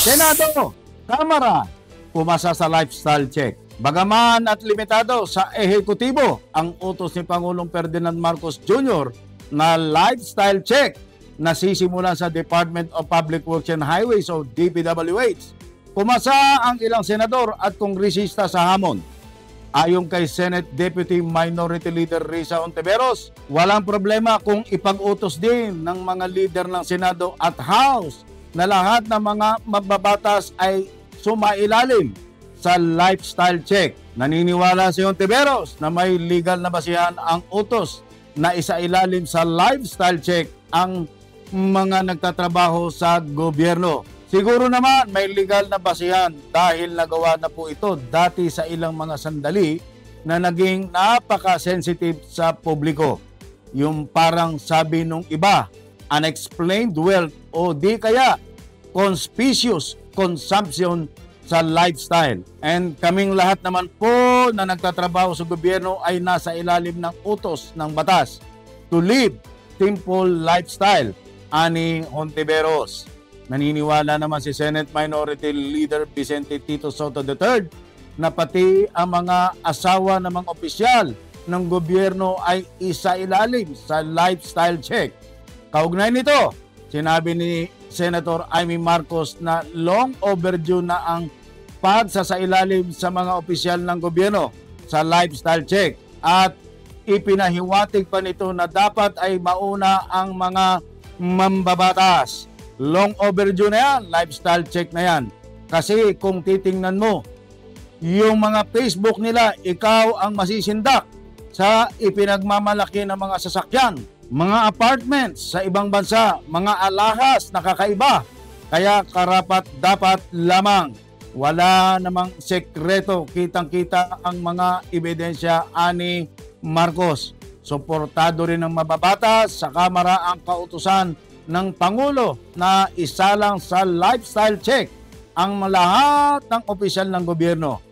Senado, Kamara, pumasa sa lifestyle check. Bagaman at limitado sa ehekutibo ang utos ni Pangulong Ferdinand Marcos Jr. na lifestyle check na sisimulan sa Department of Public Works and Highways o DPWH. Pumasa ang ilang senador at kongresista sa hamon. Ayon kay Senate Deputy Minority Leader Risa Hontiveros, walang problema kung ipag-utos din ng mga leader ng Senado at House na lahat ng mga mababatas ay sumailalim sa lifestyle check. Naniniwala si Hontiveros na may legal na basihan ang utos na isailalim sa lifestyle check ang mga nagtatrabaho sa gobyerno. Siguro naman may legal na basihan dahil nagawa na po ito dati sa ilang mga sandali na naging napaka-sensitive sa publiko. Yung parang sabi nung iba, unexplained wealth o di kaya conspicuous consumption sa lifestyle. And kaming lahat naman po na nagtatrabaho sa gobyerno ay nasa ilalim ng utos ng batas to live simple lifestyle, ani Hontiveros. Naniniwala naman si Senate Minority Leader Vicente Tito Soto III na pati ang mga asawa ng mga opisyal ng gobyerno ay isailalim sa lifestyle check. Kaugnay nito, sinabi ni Senator Amy Marcos na long overdue na ang pagsasailalim sa mga opisyal ng gobyerno sa lifestyle check at ipinahiwatig pa nito na dapat ay mauna ang mga mambabatas. Long overdue na yan, lifestyle check na yan. Kasi kung titingnan mo, yung mga Facebook nila, ikaw ang masisindak sa ipinagmamalaki ng mga sasakyan, mga apartments sa ibang bansa, mga alahas na kakaiba. Kaya karapat dapat lamang. Wala namang sekreto, kitang-kita ang mga ebidensya, ani Marcos. Suportado rin ng mababatas sa Kamara ang kautusan ng Pangulo na isalang sa lifestyle check ang lahat ng opisyal ng gobyerno.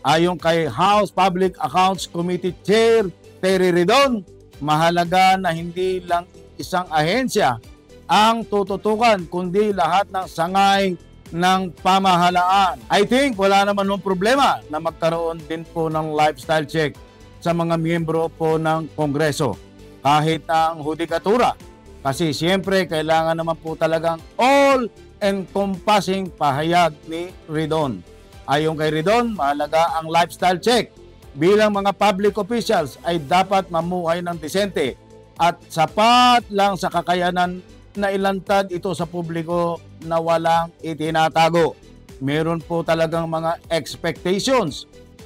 Ayon kay House Public Accounts Committee Chair Terry Ridon, mahalaga na hindi lang isang ahensya ang tututukan kundi lahat ng sangay ng pamahalaan. I think wala naman ng problema na magkaroon din po ng lifestyle check sa mga miyembro po ng Kongreso kahit ang hudikatura. Kasi siyempre kailangan naman po talagang all-encompassing pahayag ni Ridon. Ayon kay Ridon, mahalaga ang lifestyle check. Bilang mga public officials ay dapat mamuhay ng disente at sapat lang sa kakayanan na ilantad ito sa publiko na walang itinatago. Meron po talagang mga expectations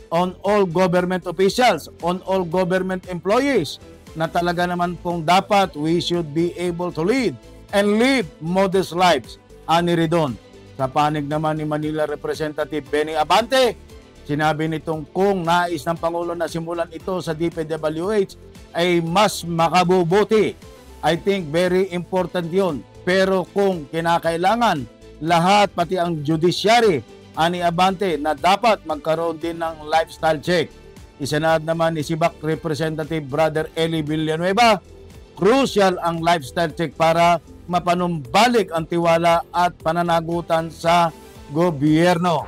on all government officials, on all government employees, na talaga naman pong dapat we should be able to lead and live modest lives, ani Ridon. Sa panig naman ni Manila Representative Benny Abante, sinabi nitong kung nais ng Pangulo na simulan ito sa DPWH ay mas makabubuti. I think very important yun. Pero kung kinakailangan, lahat pati ang judiciary, ani Abante, na dapat magkaroon din ng lifestyle check. Isanad naman ni Sibak Representative Brother Eli Villanueva, crucial ang lifestyle check para mapanumbalik ang tiwala at pananagutan sa gobyerno.